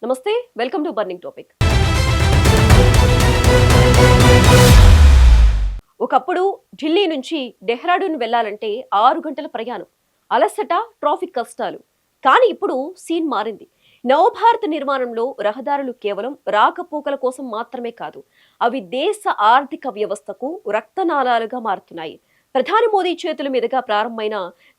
నమస్తే, welcome to burning topic. ఒకప్పుడు ఢిల్లీ నుంచి డెహ్రాడూన్ వెళ్లాలంటే 6 గంటల ప్రయాణం, అలసట, ట్రాఫిక్ కష్టాలు. కానీ ఇప్పుడు సీన్ మారింది. నవభారత నిర్మాణంలో రహదారులు కేవలం రాకపోకల కోసం మాత్రమే కాదు, అవి దేశ ఆర్థిక వ్యవస్థకు రక్తనాళాలుగా మారుతున్నాయి. ప్రధాని మోదీ చేతుల మీదుగా ప్రారంభమైన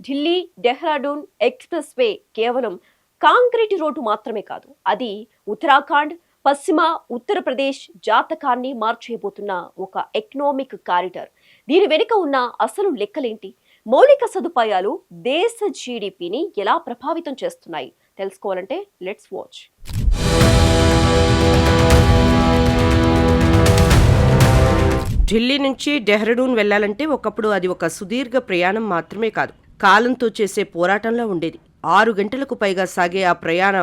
ఢిల్లీ డెహ్రాడూన్ ఎక్స్ప్రెస్ వే కేవలం కాంక్రీట్ రోడ్డు మాత్రమే కాదు, అది ఉత్తరాఖండ్, పశ్చిమ ఉత్తరప్రదేశ్ జాతకాన్ని మార్చేయబోతున్న ఒక ఎకనామిక్ కారిడార్. దీని వెనుక ఉన్న అసలు లెక్కలేంటి? మౌలిక సదుపాయాలు దేశ జీడిపిని ఎలా ప్రభావితం చేస్తున్నాయి తెలుసుకోవాలంటే లెట్స్ వాచ్. ఢిల్లీ నుంచి డెహ్రాడూన్ వెళ్లాలంటే ఒకప్పుడు అది ఒక సుదీర్ఘ ప్రయాణం మాత్రమే కాదు, కాలంతో చేసే పోరాటంలా ఉండేది. 6 గంటలకు పైగా సాగే ఆ ప్రయాణ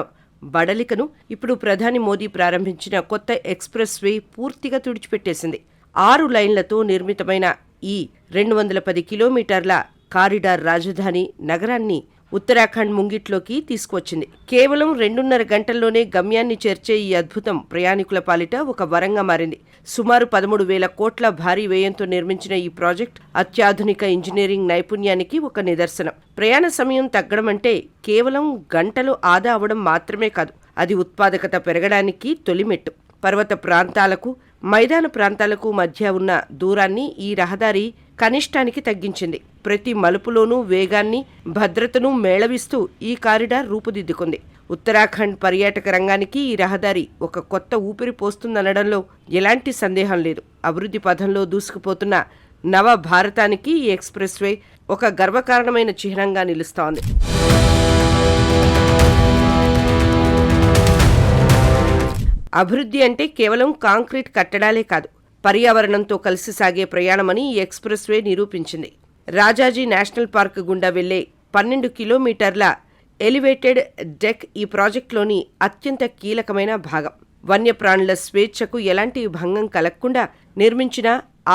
బడలికను ఇప్పుడు ప్రధాని మోదీ ప్రారంభించిన కొత్త ఎక్స్ప్రెస్ వే పూర్తిగా తుడిచిపెట్టేసింది. 6 లైన్లతో నిర్మితమైన ఈ 210 కిలోమీటర్ల కారిడార్ రాజధాని నగరాన్ని ఉత్తరాఖండ్ ముంగిట్లోకి తీసుకువచ్చింది. కేవలం 2.5 గంటల్లోనే గమ్యాన్ని చేర్చే ఈ అద్భుతం ప్రయాణికుల పాలిట ఒక వరంగా మారింది. సుమారు 13,000 కోట్ల భారీ వ్యయంతో నిర్మించిన ఈ ప్రాజెక్ట్ అత్యాధునిక ఇంజనీరింగ్ నైపుణ్యానికి ఒక నిదర్శనం. ప్రయాణ సమయం తగ్గడం అంటే కేవలం గంటలు ఆదా అవడం మాత్రమే కాదు, అది ఉత్పాదకత పెరగడానికి తొలిమెట్టు. పర్వత ప్రాంతాలకు, మైదాన ప్రాంతాలకు మధ్య ఉన్న దూరాన్ని ఈ రహదారి కనిష్టానికి తగ్గించింది. ప్రతి మలుపులోనూ వేగాన్ని, భద్రతను మేళవిస్తూ ఈ కారిడార్ రూపుదిద్దుకుంది. ఉత్తరాఖండ్ పర్యాటక రంగానికి ఈ రహదారి ఒక కొత్త ఊపిరి పోస్తుందనడంలో ఎలాంటి సందేహం లేదు. అభివృద్ధి పథంలో దూసుకుపోతున్న నవ భారతానికి ఈ ఎక్స్ప్రెస్ వే ఒక గర్వకారణమైన చిహ్నంగా నిలుస్తోంది. అభివృద్ధి అంటే కేవలం కాంక్రీట్ కట్టడాలే కాదు, పర్యావరణంతో కలిసి సాగే ప్రయాణమని ఈ ఎక్స్ప్రెస్ వే నిరూపించింది. రాజాజీ నేషనల్ పార్క్ గుండా వెళ్లే 12 కిలోమీటర్ల ఎలివేటెడ్ డెక్ ఈ ప్రాజెక్టులోని అత్యంత కీలకమైన భాగం. వన్యప్రాణుల స్వేచ్ఛకు ఎలాంటి భంగం కలగకుండా నిర్మించిన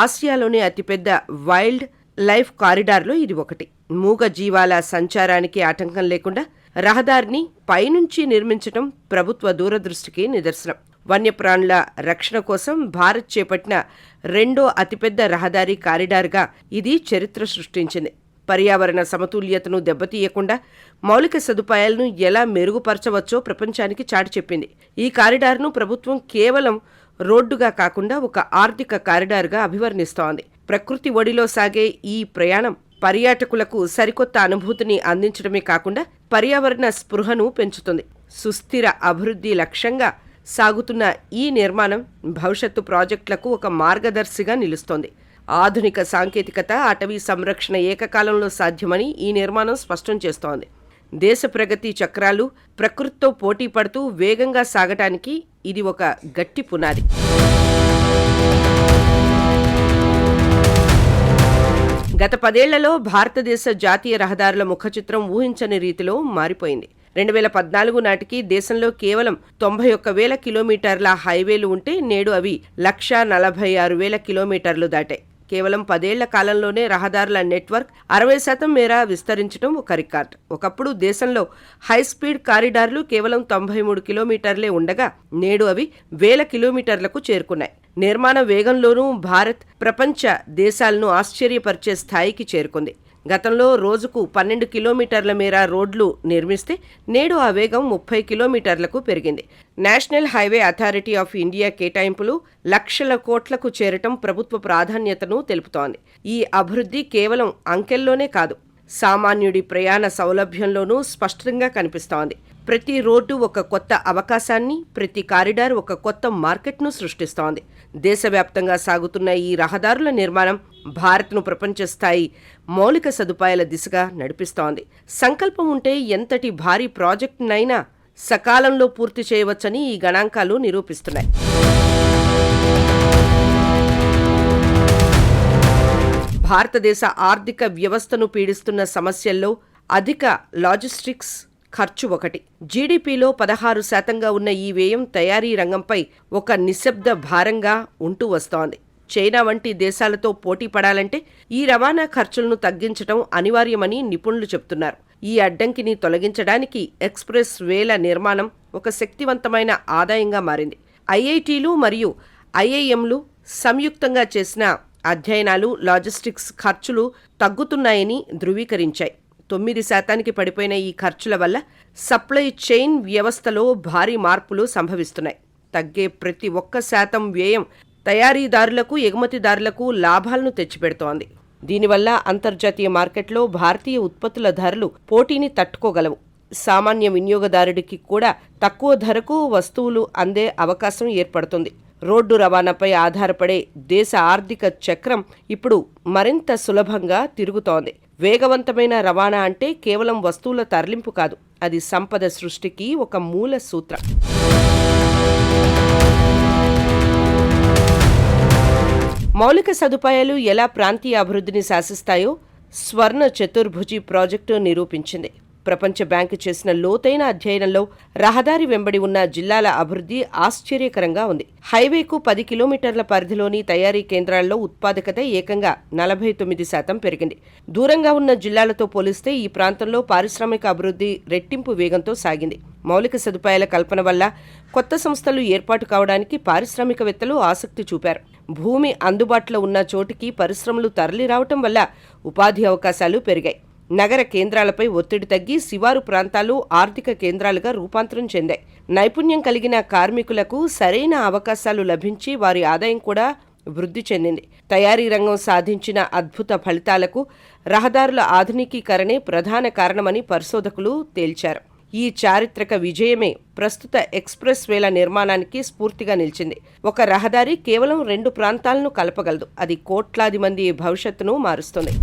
ఆసియాలోనే అతిపెద్ద వైల్డ్ లైఫ్ కారిడార్లో ఇది ఒకటి. మూగ జీవాల సంచారానికి ఆటంకం లేకుండా రహదారిని పైనుంచి నిర్మించటం ప్రభుత్వ దూరదృష్టికి నిదర్శనం. వన్యప్రాణుల రక్షణ కోసం భారత్ చేపట్టిన 2వ అతిపెద్ద రహదారి కారిడార్గా ఇది చరిత్ర సృష్టించింది. పర్యావరణ సమతుల్యతను దెబ్బతీయకుండా మౌలిక సదుపాయాలను ఎలా మెరుగుపరచవచ్చో ప్రపంచానికి చాటి చెప్పింది. ఈ కారిడార్ను ప్రభుత్వం కేవలం రోడ్డుగా కాకుండా ఒక ఆర్థిక కారిడార్గా అభివర్ణిస్తోంది. ప్రకృతి ఒడిలో సాగే ఈ ప్రయాణం పర్యాటకులకు సరికొత్త అనుభూతిని అందించడమే కాకుండా పర్యావరణ స్పృహను పెంచుతుంది. సుస్థిర అభివృద్ధి లక్ష్యంగా సాగుతున్న ఈ నిర్మాణం భవిష్యత్తు ప్రాజెక్టులకు ఒక మార్గదర్శిగా నిలుస్తోంది. ఆధునిక సాంకేతికత, అటవీ సంరక్షణ ఏకకాలంలో సాధ్యమని ఈ నిర్మాణం స్పష్టం చేస్తోంది. దేశ ప్రగతి చక్రాలు ప్రకృతితో పోటీ పడుతూ వేగంగా సాగటానికి ఇది ఒక గట్టి పునాది. గత 10 ఏళ్లలో భారతదేశ జాతీయ రహదారుల ముఖచిత్రం ఊహించని రీతిలో మారిపోయింది. 2014 నాటికి దేశంలో కేవలం 91,000 కిలోమీటర్ల హైవేలు ఉంటే నేడు అవి 1,46,000 కిలోమీటర్లు దాటాయి. కేవలం 10 ఏళ్ల కాలంలోనే రహదారుల నెట్వర్క్ 60% మేర విస్తరించడం ఒక రికార్డ్. ఒకప్పుడు దేశంలో హైస్పీడ్ కారిడార్లు కేవలం 93 కిలోమీటర్లే ఉండగా నేడు అవి 1,000 కిలోమీటర్లకు చేరుకున్నాయి. నిర్మాణ వేగంలోనూ భారత్ ప్రపంచ దేశాలను ఆశ్చర్యపరిచే స్థాయికి చేరుకుంది. గతంలో రోజుకు 12 కిలోమీటర్ల మేర రోడ్లు నిర్మిస్తే నేడు ఆ వేగం 30 కిలోమీటర్లకు పెరిగింది. National highway authority of India కేటాయింపులు లక్షల కోట్లకు చేరటం ప్రభుత్వ ప్రాధాన్యతను తెలుపుతోంది. ఈ అభివృద్ధి కేవలం అంకెల్లోనే కాదు, సామాన్యుడి ప్రయాణ సౌలభ్యంలోనూ స్పష్టంగా కనిపిస్తోంది. ప్రతి రోడ్డు ఒక కొత్త అవకాశాన్ని, ప్రతి కారిడార్ ఒక కొత్త మార్కెట్ను సృష్టిస్తోంది. దేశవ్యాప్తంగా సాగుతున్న ఈ రహదారుల నిర్మాణం భారత్ను ప్రపంచ స్థాయి మౌలిక సదుపాయాల దిశగా నడిపిస్తోంది. సంకల్పం ఉంటే ఎంతటి భారీ ప్రాజెక్టునైనా సకాలంలో పూర్తి చేయవచ్చని ఈ గణాంకాలు నిరూపిస్తున్నాయి. భారతదేశ ఆర్థిక వ్యవస్థను పీడిస్తున్న సమస్యల్లో అధిక లాజిస్టిక్స్ ఖర్చు ఒకటి. జీడీపీలో 16% ఉన్న ఈ వ్యయం తయారీ రంగంపై ఒక నిశ్శబ్ద భారంగా ఉంటూ వస్తోంది. చైనా వంటి దేశాలతో పోటీ పడాలంటే ఈ రవాణా ఖర్చులను తగ్గించడం అనివార్యమని నిపుణులు చెబుతున్నారు. ఈ అడ్డంకిని తొలగించడానికి ఎక్స్ప్రెస్ వేల నిర్మాణం ఒక శక్తివంతమైన ఆదాయంగా మారింది. ఐఐటీలు మరియు ఐఐఎంలు సంయుక్తంగా చేసిన అధ్యయనాలు లాజిస్టిక్స్ ఖర్చులు తగ్గుతున్నాయని ధృవీకరించాయి. 9% పడిపోయిన ఈ ఖర్చుల వల్ల సప్లై చైన్ వ్యవస్థలో భారీ మార్పులు సంభవిస్తున్నాయి. తగ్గే ప్రతి 1% వ్యయం తయారీదారులకు, ఎగుమతిదారులకు లాభాలను తెచ్చిపెడుతోంది. దీనివల్ల అంతర్జాతీయ మార్కెట్లో భారతీయ ఉత్పత్తుల ధరలు పోటీని తట్టుకోగలవు. సామాన్య వినియోగదారుడికి కూడా తక్కువ ధరకు వస్తువులు అందే అవకాశం ఏర్పడుతుంది. రోడ్డు రవాణాపై ఆధారపడే దేశ ఆర్థిక చక్రం ఇప్పుడు మరింత సులభంగా తిరుగుతోంది. వేగవంతమైన రవాణా అంటే కేవలం వస్తువుల తరలింపు కాదు, అది సంపద సృష్టికి ఒక మూల సూత్రం. మౌలిక సదుపాయాలు ఎలా ప్రాంతీయ అభివృద్ధిని శాసిస్తాయో స్వర్ణ చతుర్భుజి ప్రాజెక్టు నిరూపించింది. ప్రపంచ బ్యాంకు చేసిన లోతైన అధ్యయనంలో రహదారి వెంబడి ఉన్న జిల్లాల అభివృద్ధి ఆశ్చర్యకరంగా ఉంది. హైవేకు 10 కిలోమీటర్ల పరిధిలోని తయారీ కేంద్రాల్లో ఉత్పాదకత ఏకంగా 49% పెరిగింది. దూరంగా ఉన్న జిల్లాలతో పోలిస్తే ఈ ప్రాంతంలో పారిశ్రామిక అభివృద్ధి రెట్టింపు వేగంతో సాగింది. మౌలిక సదుపాయాల కల్పన వల్ల కొత్త సంస్థలు ఏర్పాటు కావడానికి పారిశ్రామికవేత్తలు ఆసక్తి చూపారు. భూమి అందుబాటులో ఉన్న చోటికి పరిశ్రమలు తరలి రావటం వల్ల ఉపాధి అవకాశాలు పెరిగాయి. నగర కేంద్రాలపై ఒత్తిడి తగ్గి శివారు ప్రాంతాలు ఆర్థిక కేంద్రాలుగా రూపాంతరం చెందాయి. నైపుణ్యం కలిగిన కార్మికులకు సరైన అవకాశాలు లభించి వారి ఆదాయం కూడా వృద్ధి చెందింది. తయారీ రంగం సాధించిన అద్భుత ఫలితాలకు రహదారుల ఆధునికీకరణే ప్రధాన కారణమని పరిశోధకులు తేల్చారు. ఈ చారిత్రక విజయమే ప్రస్తుత ఎక్స్ప్రెస్ వేల నిర్మాణానికి స్ఫూర్తిగా నిలిచింది. ఒక రహదారి కేవలం 2 ప్రాంతాలను కలపగలదు, అది కోట్లాది మంది భవిష్యత్తును మారుస్తుంది.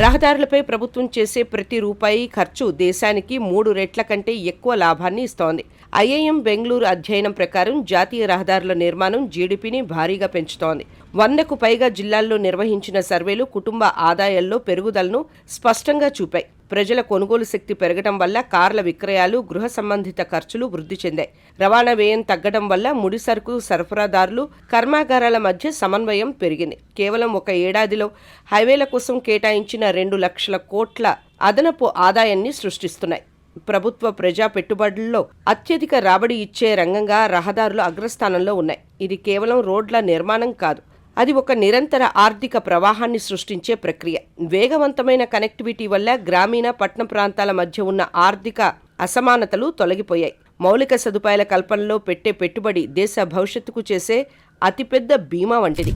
రహదారులపై ప్రభుత్వం చేసే ప్రతి రూపాయి ఖర్చు దేశానికి 3 రెట్ల కంటే ఎక్కువ లాభాన్ని ఇస్తోంది. ఐఐఎం బెంగళూరు అధ్యయనం ప్రకారం జాతీయ రహదారుల నిర్మాణం జీడీపీని భారీగా పెంచుతోంది. 100కు పైగా జిల్లాల్లో నిర్వహించిన సర్వేలు కుటుంబ ఆదాయాల్లో పెరుగుదలను స్పష్టంగా చూపాయి. ప్రజల కొనుగోలు శక్తి పెరగడం వల్ల కార్ల విక్రయాలు, గృహ సంబంధిత ఖర్చులు వృద్ధి చెందాయి. రవాణా వ్యయం తగ్గడం వల్ల ముడిసరుకు సరఫరాదారులు, కర్మాగారాల మధ్య సమన్వయం పెరిగింది. కేవలం ఒక ఏడాదిలో హైవేల కోసం కేటాయించిన 2 లక్షల కోట్ల అదనపు ఆదాయాన్ని సృష్టిస్తున్నాయి. ప్రభుత్వ ప్రజా పెట్టుబడుల్లో అత్యధిక రాబడి ఇచ్చే రంగంగా రహదారులు అగ్రస్థానంలో ఉన్నాయి. ఇది కేవలం రోడ్ల నిర్మాణం కాదు, అది ఒక నిరంతర ఆర్థిక ప్రవాహాన్ని సృష్టించే ప్రక్రియ. వేగవంతమైన కనెక్టివిటీ వల్ల గ్రామీణ, పట్టణ ప్రాంతాల మధ్య ఉన్న ఆర్థిక అసమానతలు తొలగిపోయాయి. మౌలిక సదుపాయాల కల్పనలో పెట్టే పెట్టుబడి దేశ భవిష్యత్తుకు చేసే అతిపెద్ద బీమా వంటిది.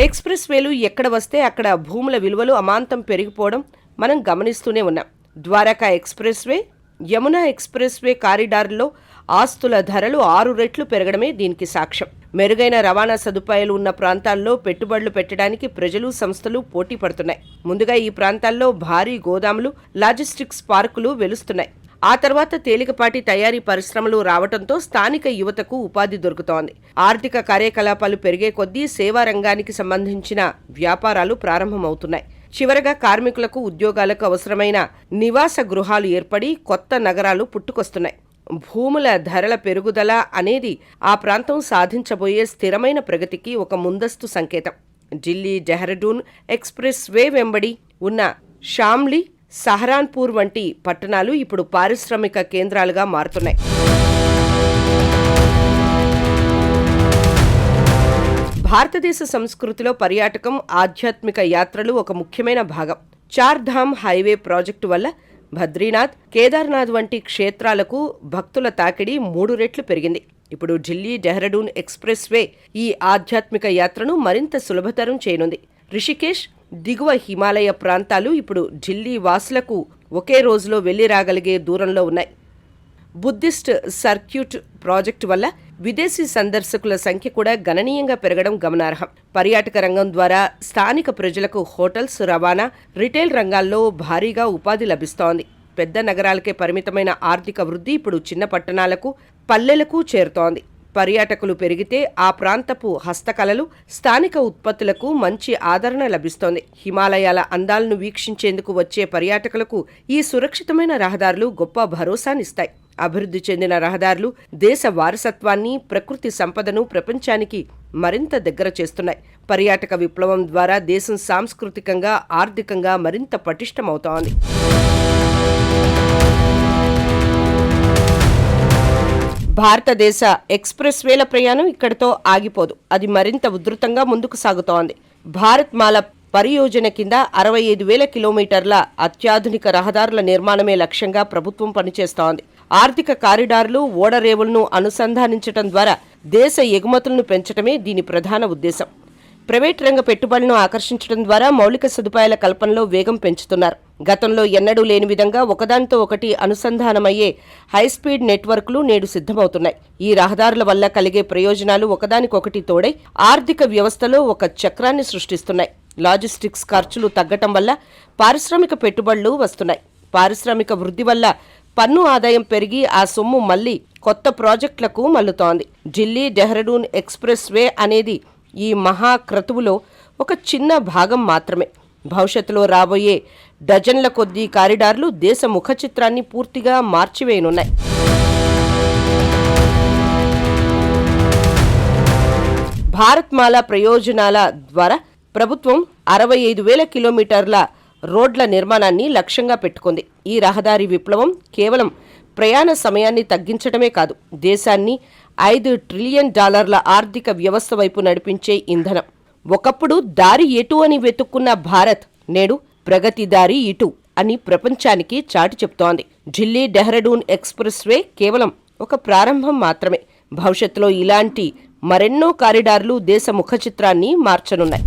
ఎక్స్ప్రెస్ వేలు ఎక్కడ వస్తే అక్కడ భూముల విలువలు అమాంతం పెరిగిపోవడం మనం గమనిస్తూనే ఉన్నాం. Dwarka expressway, Yamuna expressway కారిడార్లో ఆస్తుల ధరలు 6 రెట్లు పెరగడమే దీనికి సాక్ష్యం. మెరుగైన రవాణా సదుపాయాలు ఉన్న ప్రాంతాల్లో పెట్టుబడులు పెట్టడానికి ప్రజలు, సంస్థలు పోటీ పడుతున్నాయి. ముందుగా ఈ ప్రాంతాల్లో భారీ గోదాములు, లాజిస్టిక్స్ పార్కులు వెలుస్తున్నాయి. ఆ తర్వాత తేలికపాటి తయారీ పరిశ్రమలు రావడంతో స్థానిక యువతకు ఉపాధి దొరుకుతోంది. ఆర్థిక కార్యకలాపాలు పెరిగే కొద్దీ సేవా రంగానికి సంబంధించిన వ్యాపారాలు ప్రారంభమవుతున్నాయి. చివరగా కార్మికులకు, ఉద్యోగాలకు అవసరమైన నివాస గృహాలు ఏర్పడి కొత్త నగరాలు పుట్టుకొస్తున్నాయి. భూముల ధరల పెరుగుదల అనేది ఆ ప్రాంతం సాధించబోయే స్థిరమైన ప్రగతికి ఒక ముందస్తు సంకేతం. ఢిల్లీ డెహ్రాడూన్ ఎక్స్ప్రెస్ వే వెంబడి ఉన్న షామ్లీ, సహరాన్పూర్ వంటి పట్టణాలు ఇప్పుడు పారిశ్రామిక కేంద్రాలుగా మారుతున్నాయి. భారతదేశ సంస్కృతిలో పర్యాటకం, ఆధ్యాత్మిక యాత్రలు ఒక ముఖ్యమైన భాగం. చార్ధామ్ హైవే ప్రాజెక్టు వల్ల బద్రీనాథ్, కేదార్నాథ్ వంటి క్షేత్రాలకు భక్తుల తాకిడి 3 రెట్లు పెరిగింది. ఇప్పుడు ఢిల్లీ డెహ్రాడూన్ ఎక్స్ప్రెస్ వే ఈ ఆధ్యాత్మిక యాత్రను మరింత సులభతరం చేయనుంది. రిషికేశ్, దిగువ హిమాలయ ప్రాంతాలు ఇప్పుడు ఢిల్లీ వాసులకు ఒకే రోజులో వెళ్లి రాగలిగే దూరంలో ఉన్నాయి. బుద్ధిస్ట్ సర్క్యూట్ ప్రాజెక్టు వల్ల విదేశీ సందర్శకుల సంఖ్య కూడా గణనీయంగా పెరగడం గమనార్హం. పర్యాటక రంగం ద్వారా స్థానిక ప్రజలకు హోటల్స్, రవాణా, రిటైల్ రంగాల్లో భారీగా ఉపాధి లభిస్తోంది. పెద్ద నగరాలకే పరిమితమైన ఆర్థిక వృద్ధి ఇప్పుడు చిన్న పట్టణాలకు, పల్లెలకు చేరుతోంది. పర్యాటకులు పెరిగితే ఆ ప్రాంతపు హస్తకళలు, స్థానిక ఉత్పత్తులకు మంచి ఆదరణ లభిస్తోంది. హిమాలయాల అందాలను వీక్షించేందుకు వచ్చే పర్యాటకులకు ఈ సురక్షితమైన రహదారులు గొప్ప భరోసానిస్తాయి. అభివృద్ధి చెందిన రహదారులు దేశ వారసత్వాన్ని, ప్రకృతి సంపదను ప్రపంచానికి మరింత దగ్గర చేస్తున్నాయి. పర్యాటక విప్లవం ద్వారా దేశం సాంస్కృతికంగా, ఆర్థికంగా మరింత పటిష్టమవుతోంది. భారతదేశ ఎక్స్ప్రెస్ వేల ప్రయాణం ఇక్కడితో ఆగిపోదు. అది మరింత ఉధృతంగా ముందుకు సాగుతోంది. భారత్ మాల పరియోజన కింద 65,000 కిలోమీటర్ల అత్యాధునిక రహదారుల నిర్మాణమే లక్ష్యంగా ప్రభుత్వం పనిచేస్తోంది. ఆర్థిక కారిడార్లు, ఓడరేవులను అనుసంధానించడం ద్వారా దేశ ఎగుమతులను పెంచడమే దీని ప్రధాన ఉద్దేశం. ప్రైవేట్ రంగ పెట్టుబడులను ఆకర్షించడం ద్వారా మౌలిక సదుపాయాల కల్పనలో వేగం పెంచుతున్నారు. గతంలో ఎన్నడూ లేని విధంగా ఒకదానితో ఒకటి అనుసంధానమయ్యే హైస్పీడ్ నెట్వర్క్లు నేడు సిద్ధమవుతున్నాయి. ఈ రహదారుల వల్ల కలిగే ప్రయోజనాలు ఒకదానికొకటి తోడై ఆర్థిక వ్యవస్థలో ఒక చక్రాన్ని సృష్టిస్తున్నాయి. లాజిస్టిక్స్ ఖర్చులు తగ్గటం వల్ల పారిశ్రామిక పెట్టుబడులు వస్తున్నాయి. పారిశ్రామిక వృద్ధి వల్ల పన్ను ఆదాయం పెరిగి ఆ సొమ్ము మళ్లీ కొత్త ప్రాజెక్టులకు మల్లుతోంది. ఢిల్లీ డెహ్రాడూన్ ఎక్స్ప్రెస్ వే అనేది ఈ మహాక్రతువులో ఒక చిన్న భాగం మాత్రమే. భవిష్యత్తులో రాబోయే డజన్ల కొద్దీ కారిడార్లు దేశ ముఖ చిత్రాన్ని పూర్తిగా మార్చివేయనున్నాయి. భారత్ మాల ప్రయోజనాల ద్వారా ప్రభుత్వం 65,000 కిలోమీటర్ల రోడ్ల నిర్మాణాన్ని లక్ష్యంగా పెట్టుకుంది. ఈ రహదారి విప్లవం కేవలం ప్రయాణ సమయాన్ని తగ్గించడమే కాదు, దేశాన్ని $5 ట్రిలియన్ ఆర్థిక వ్యవస్థ వైపు నడిపించే ఇంధనం. ఒకప్పుడు దారి ఎటు అని వెతుక్కున్న భారత్ నేడు ప్రగతి దారి ఇటు అని ప్రపంచానికి చాటి చెప్తోంది. ఢిల్లీ డెహ్రాడూన్ ఎక్స్ప్రెస్ వే కేవలం ఒక ప్రారంభం మాత్రమే. భవిష్యత్తులో ఇలాంటి మరెన్నో కారిడార్లు దేశ ముఖ చిత్రాన్ని మార్చనున్నాయి.